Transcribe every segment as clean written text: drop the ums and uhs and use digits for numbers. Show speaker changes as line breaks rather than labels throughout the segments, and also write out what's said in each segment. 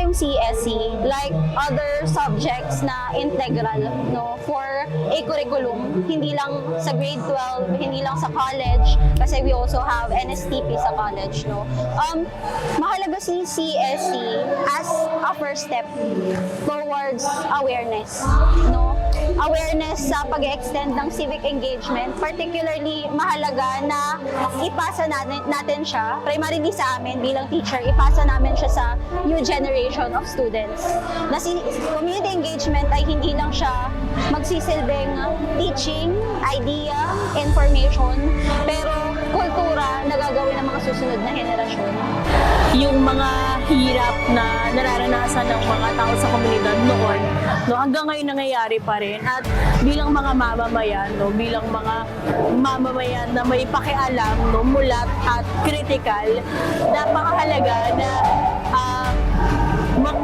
yung CSE, like other subjects na integral, no, for a curriculum, hindi lang sa grade 12, hindi lang sa college, kasi we also have NSTP sa college, no. Mahalaga si CSE as a first step towards awareness, no. Awareness sa pag-extend ng civic engagement, particularly mahalaga na ipasa natin siya, primarily sa amin bilang teacher, ipasa namin siya sa new generation of students. Na si community engagement ay hindi lang siya magsisilbing teaching, idea, information, pero kultura na gagawin ng mga susunod na henerasyon.
Yung mga hirap na nararanasan ng mga tao sa komunidad noon, no, hanggang ngayon nangyayari pa rin. At bilang mga mamamayan, no, bilang mga mamamayan na may pakialam, no, mulat at critical, napakahalaga na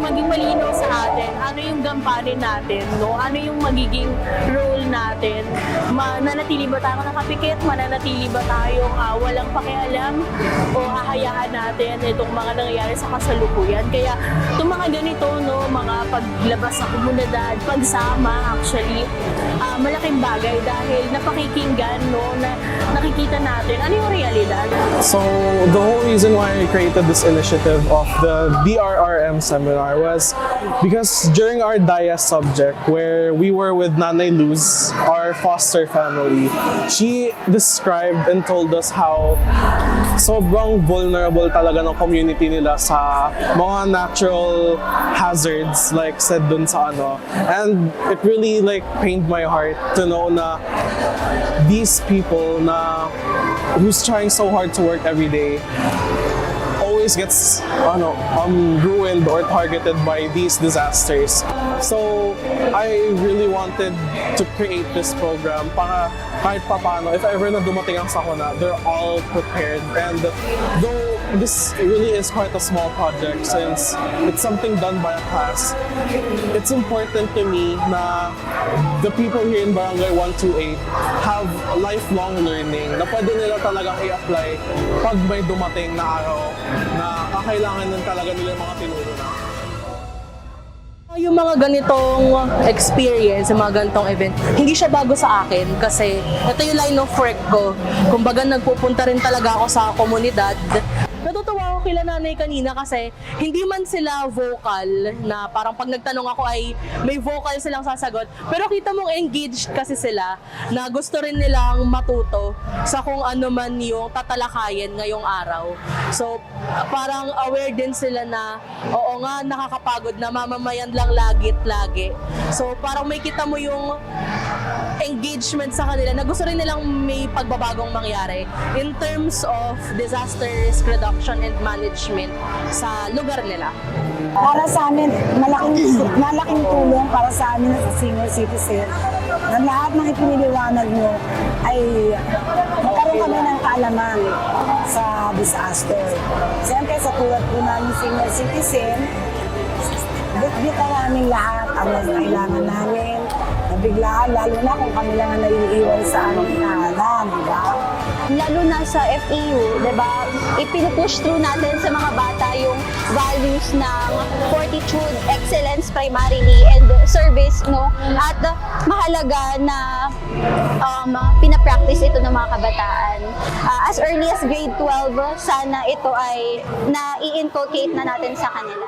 maging malinaw sa atin ano yung gampanin natin, no? Ano yung magiging role natin. Mananatili ba tayo nakapikit? Mananatili ba tayong walang pakialam? O hahayaan natin itong mga nangyayari sa kasalukuyan? Kaya itong mga ganito, no, mga paglabas sa komunidad, pagsama, actually, malaking bagay dahil napakikinggan, no, na nakikita natin ano yung realidad.
So the whole reason why I created this initiative of the BRRM seminar was because during our DIA subject where we were with Nanay Luz, our foster family, she described and told us how sobrang vulnerable talaga ng community nila sa mga natural hazards like said dun sa ano. And it really like pained my heart to know na these people na who's trying so hard to work every day always gets ruined or targeted by these disasters. So I really wanted to create this program para kahit papano, if ever na dumating ang sakuna, they're all prepared. And though this really is quite a small project since it's something done by a class, it's important to me na the people here in Barangay 128 have lifelong learning na pwede nila talagang i-apply pag may dumating na araw na kakailangan din talaga nila yung mga tinuro na.
Yung mga ganitong experience, yung mga ganitong event, hindi siya bago sa akin kasi ito yung line of work ko. Kumbaga nagpupunta rin talaga ako sa komunidad. Natutuwa ako kila nanay kanina kasi hindi man sila vocal na parang pag nagtanong ako ay may vocal silang sasagot. Pero kita mong engaged kasi sila na gusto rin nilang matuto sa kung ano man yung tatalakayin ngayong araw. So parang aware din sila na oo nga nakakapagod na mamamayan lang lagi. So parang may kita mo yung engagement sa kanila na gusto rin nilang may pagbabagong mangyari in terms of disaster risk reduction and management sa lugar nila.
Para sa amin, malaking tulong para sa amin sa senior citizen na lahat ng ipiniliwanag nyo ay magkaroon kami ng kaalaman sa disaster. Siyempre, sa tulad po namin senior citizen, bit-bit na namin lahat ang kailangan namin. Nabiglaan, lalo na kung kami lang ang naiiwan sa aming nahalan, di ba?
Lalo na sa FEU, di ba, ipinupush through natin sa mga bata yung values ng fortitude, excellence primarily, and service, no? At mahalaga na pinapractice ito ng mga kabataan. As early as grade 12, sana ito ay na-i-inculcate na natin sa kanila.